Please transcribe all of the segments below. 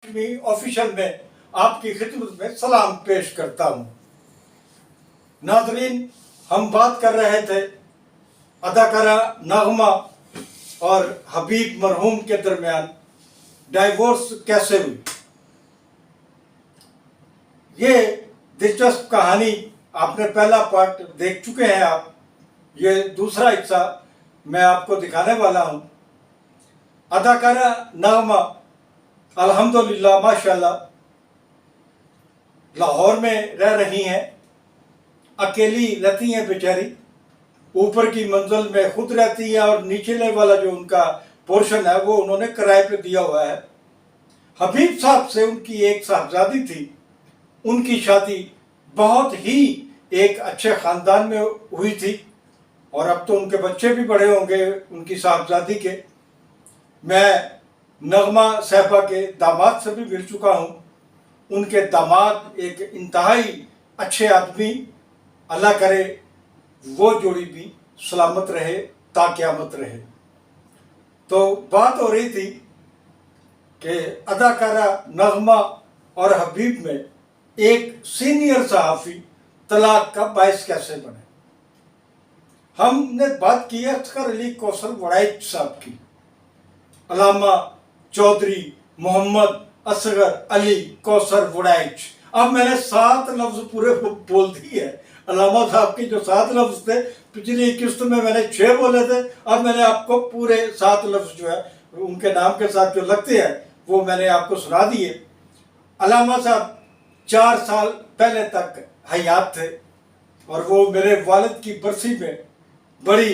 Janmashtami official में आपकी खिदमत में सलाम पेश करता हूँ। नाज़रीन, हम बात कर रहे थे अदाकारा नगमा और हबीब मरहूम के दरमियान डाइवोर्स कैसे हुई। ये दिलचस्प कहानी आपने पहला पार्ट देख चुके हैं आप। ये दूसरा हिस्सा मैं आपको दिखाने वाला हूँ। अदाकारा नगमा अल्हम्दुलिल्लाह माशाल्लाह लाहौर में रह रही हैं। अकेली रहती हैं बेचारी। ऊपर की मंजिल में खुद रहती है और नीचले वाला जो उनका पोर्शन है वो उन्होंने किराए पे दिया हुआ है। हबीब साहब से उनकी एक साहबजादी थी। उनकी शादी बहुत ही एक अच्छे ख़ानदान में हुई थी और अब तो उनके बच्चे भी बड़े होंगे उनकी साहबजादी के। मैं नगमा साहबा के दामाद से भी मिल चुका हूँ। उनके दामाद एक इंतहाई अच्छे आदमी, अल्लाह करे वो जोड़ी भी सलामत रहे ता क़यामत रहे। तो बात हो रही थी कि अदाकारा नगमा और हबीब में एक सीनियर सहाफ़ी तलाक का बायस कैसे बने। हमने बात की है असगर अली कौसर वड़ाइच साहब की। अल्लामा चौधरी मोहम्मद असगर अली कौसर वड़ाइच। अब मैंने 7 लफ्ज़ पूरे बोल दिए हैं। अल्लामा साहब के जो 7 लफ्ज़ थे, पिछली किस्त में मैंने 6 बोले थे। अब मैंने आपको पूरे 7 लफ्ज़ जो है उनके नाम के साथ जो लगते हैं वो मैंने आपको सुना दिए। अल्लामा साहब 4 साल पहले तक हयात थे और वो मेरे वालिद की बरसी में बड़ी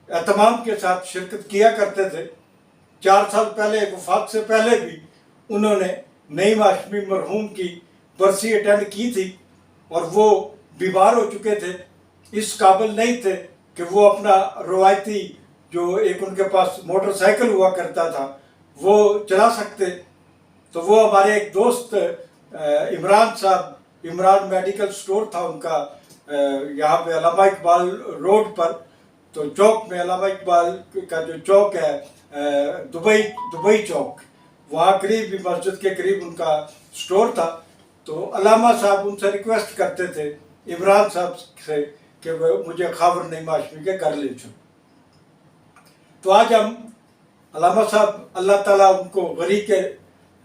एहतमाम के साथ शिरकत किया करते थे। 4 साल पहले वफात से पहले भी उन्होंने नईम हाशमी मरहूम की बरसी अटेंड की थी और वो बीमार हो चुके थे, इस काबिल नहीं थे कि वो अपना रवायती जो एक उनके पास मोटरसाइकिल हुआ करता था वो चला सकते। तो वो हमारे एक दोस्त इमरान साहब, इमरान मेडिकल स्टोर था उनका यहाँ पे अल्लामा इकबाल रोड पर, तो चौक में अल्लामा इकबाल का जो चौक है दुबई चौक, वहाँ करीब भी मस्जिद के करीब उनका स्टोर था। तो अल्लामा साहब उनसे रिक्वेस्ट करते थे इमरान साहब से कि वो मुझे खावर नईम हाशमी के घर ले चलो। तो आज हम अल्लामा साहब अल्लाह ताला उनको गरी के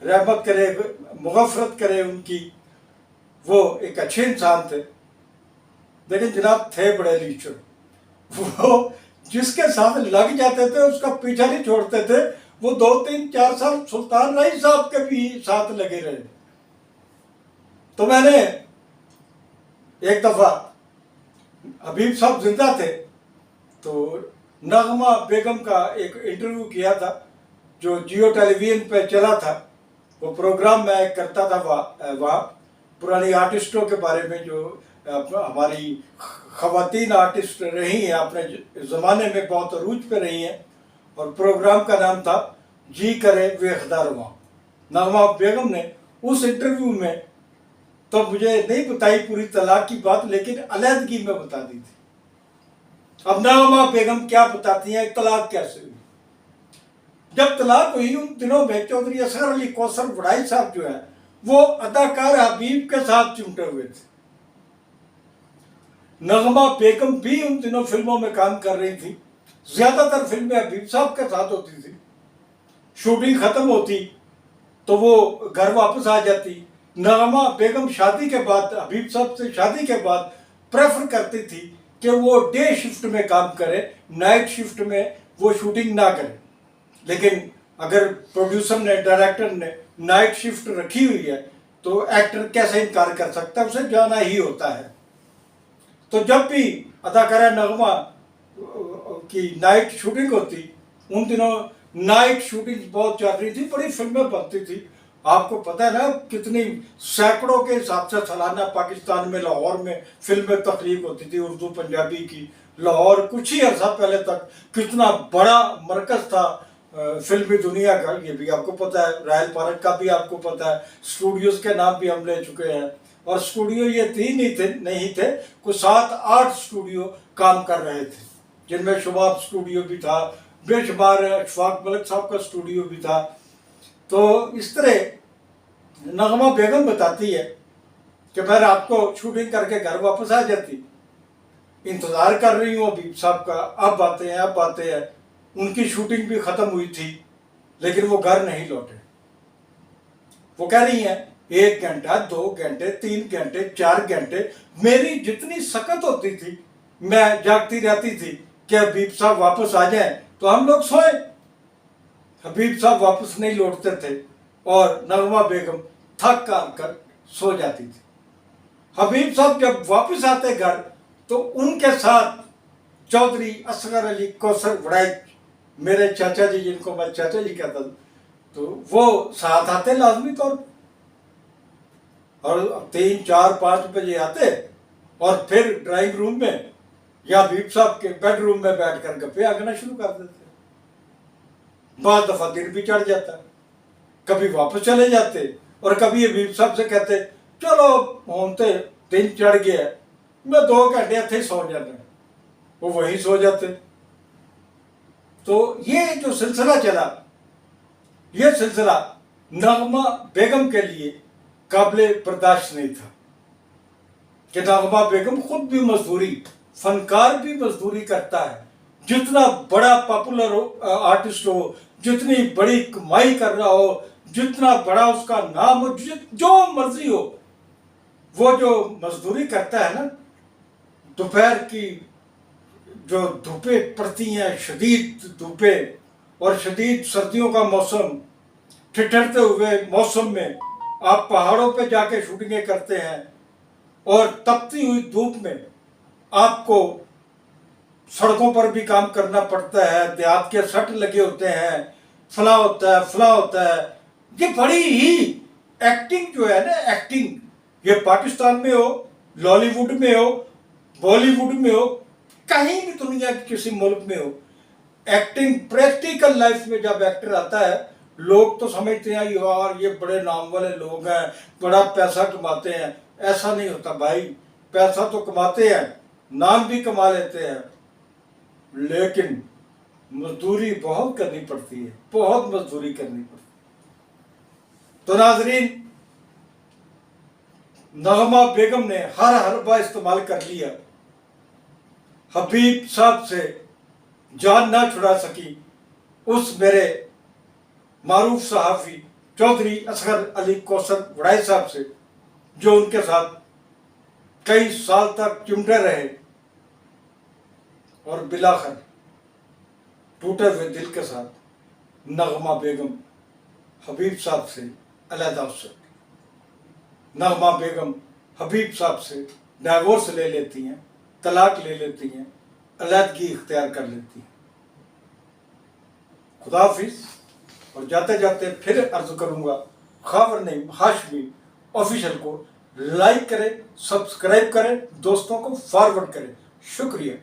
रहमत करे, मुग़फ़रत करे उनकी। वो एक अच्छे इंसान थे, लेकिन जनाब थे बड़े लीचर। वो जिसके साथ लग जाते थे उसका पीछा नहीं छोड़ते थे। वो 2, 3, 4 साल सुल्तान राय साहब के भी साथ लगे रहे। तो मैंने एक दफ़ा, हबीब साहब जिंदा थे, तो नगमा बेगम का एक इंटरव्यू किया था जो जियो टेलीविजन पे चला था। वो प्रोग्राम मैं करता था वहाँ पुरानी आर्टिस्टों के बारे में जो हमारी ख़वातीन आर्टिस्ट रही हैं, अपने ज़माने में बहुत अरूज पे रही हैं, और प्रोग्राम का नाम था जी करे वेखदा रवां। नगमा बेगम ने उस इंटरव्यू में तो मुझे नहीं बताई पूरी तलाक की बात, लेकिन अलहदगी में बता दी थी। अब नगमा बेगम क्या बताती हैं तलाक कैसे हुई। जब तलाक हुई उन दिनों में चौधरी असगर अली कौसर वड़ाई साहब जो है वो अदाकार हबीब के साथ चिमटे हुए थे। नगमा बेगम भी उन दिनों फिल्मों में काम कर रही थी। ज्यादातर फिल्में हबीब साहब के साथ होती थी। शूटिंग खत्म होती तो वो घर वापस आ जाती। नगमा बेगम शादी के बाद, हबीब साहब से शादी के बाद प्रेफर करती थी कि वो डे शिफ्ट में काम करे, नाइट शिफ्ट में वो शूटिंग ना करे। लेकिन अगर प्रोड्यूसर ने, डायरेक्टर ने नाइट शिफ्ट रखी हुई है तो एक्टर कैसे इनकार कर सकता है, उसे जाना ही होता है। तो जब भी अदाकारा नगमा की नाइट शूटिंग होती, उन दिनों नाइट शूटिंग बहुत चल रही थी, बड़ी फिल्में बनती थी। आपको पता है ना कितनी सैकड़ों के हिसाब से सालाना पाकिस्तान में लाहौर में फिल्में तख्लीक होती थी उर्दू पंजाबी की। लाहौर कुछ ही अर्सा पहले तक कितना बड़ा मरकज़ था फिल्मी दुनिया का, ये भी आपको पता है। रायल पार्क का भी आपको पता है। स्टूडियोज़ के नाम भी हम ले चुके हैं। और स्टूडियो ये 3 ही थे, नहीं थे, कुछ 7-8 स्टूडियो काम कर रहे थे, जिनमें शुबाब स्टूडियो भी था, बेशुमार अशफाक मलिक साहब का स्टूडियो भी था। तो इस तरह नगमा बेगम बताती है कि मैं रात को शूटिंग करके घर वापस आ जाती, इंतज़ार कर रही हूँ अभी साहब का, अब आते हैं अब आते हैं। उनकी शूटिंग भी ख़त्म हुई थी लेकिन वो घर नहीं लौटे। वो कह रही हैं 1 घंटा 2 घंटे 3 घंटे 4 घंटे मेरी जितनी सकत होती थी मैं जागती रहती थी कि हबीब साहब वापस आ जाएं तो हम लोग सोए। हबीब साहब वापस नहीं लौटते थे और नगमा बेगम थक कर सो जाती थी। हबीब साहब जब वापस आते घर तो उनके साथ चौधरी असगर अली कौसर वड़ाई, मेरे चाचा जी जिनको मैं चाचा जी कहता था, तो वो साथ आते लाजमी तौर पर, और 3 4 5 बजे आते और फिर ड्राइंग रूम में या हबीब साहब के बेडरूम में बैठकर गप्पे आगना शुरू कर देते। बाद दफा दिन भी चढ़ जाता, कभी वापस चले जाते और कभी हबीब साहब से कहते चलो होते दिन चढ़ गया मैं 2 घंटे इतने सो जाना, वो वहीं सो जाते। तो ये जो सिलसिला चला, ये सिलसिला नगमा बेगम के लिए काबिले बर्दाश्त नहीं था कि नगमा बेगम खुद भी मजदूरी, फनकार भी मजदूरी करता है, जितना बड़ा पॉपुलर आर्टिस्ट हो, जितनी बड़ी कमाई कर रहा हो, जितना बड़ा उसका नाम हो, जो मर्जी हो, वो जो मजदूरी करता है ना, दोपहर की जो धूपें पड़ती हैं, शदीद धूपें और शदीद सर्दियों का मौसम, ठिठुरते हुए मौसम में आप पहाड़ों पे जाके शूटिंगें करते हैं और तपती हुई धूप में आपको सड़कों पर भी काम करना पड़ता है, देहात के सट लगे होते हैं, फला होता है फला होता है। ये बड़ी ही एक्टिंग जो है ना, एक्टिंग, ये पाकिस्तान में हो, लॉलीवुड में हो, बॉलीवुड में हो, कहीं भी दुनिया के किसी मुल्क में हो, एक्टिंग प्रैक्टिकल लाइफ में जब एक्टर आता है लोग तो समझते हैं यार ये बड़े नाम वाले लोग हैं, बड़ा पैसा कमाते हैं। ऐसा नहीं होता भाई, पैसा तो कमाते हैं, नाम भी कमा लेते हैं, लेकिन मजदूरी बहुत करनी पड़ती है, बहुत मजदूरी करनी पड़ती है। तो नाजरीन, नगमा बेगम ने हर हरबा इस्तेमाल कर लिया, हबीब साहब से जान ना छुड़ा सकी उस मेरे मारूफ सहाफ़ी चौधरी असगर अली कौसर वड़ाई साहब से, जो उनके साथ कई साल तक चिमटे रहे और बिलाखिर टूटे हुए दिल के साथ नगमा बेगम हबीब साहब से अलहदा हो सकती। नगमा बेगम हबीब साहब से डाइवोर्स ले लेती हैं, तलाक ले लेती हैं, अलहदगी इख्तियार कर लेती हैं। खुदा हाफिज़। और जाते जाते फिर अर्ज करूंगा, खबर नहीं हाशमी ऑफिशियल को लाइक करें, सब्सक्राइब करें, दोस्तों को फॉरवर्ड करें। शुक्रिया।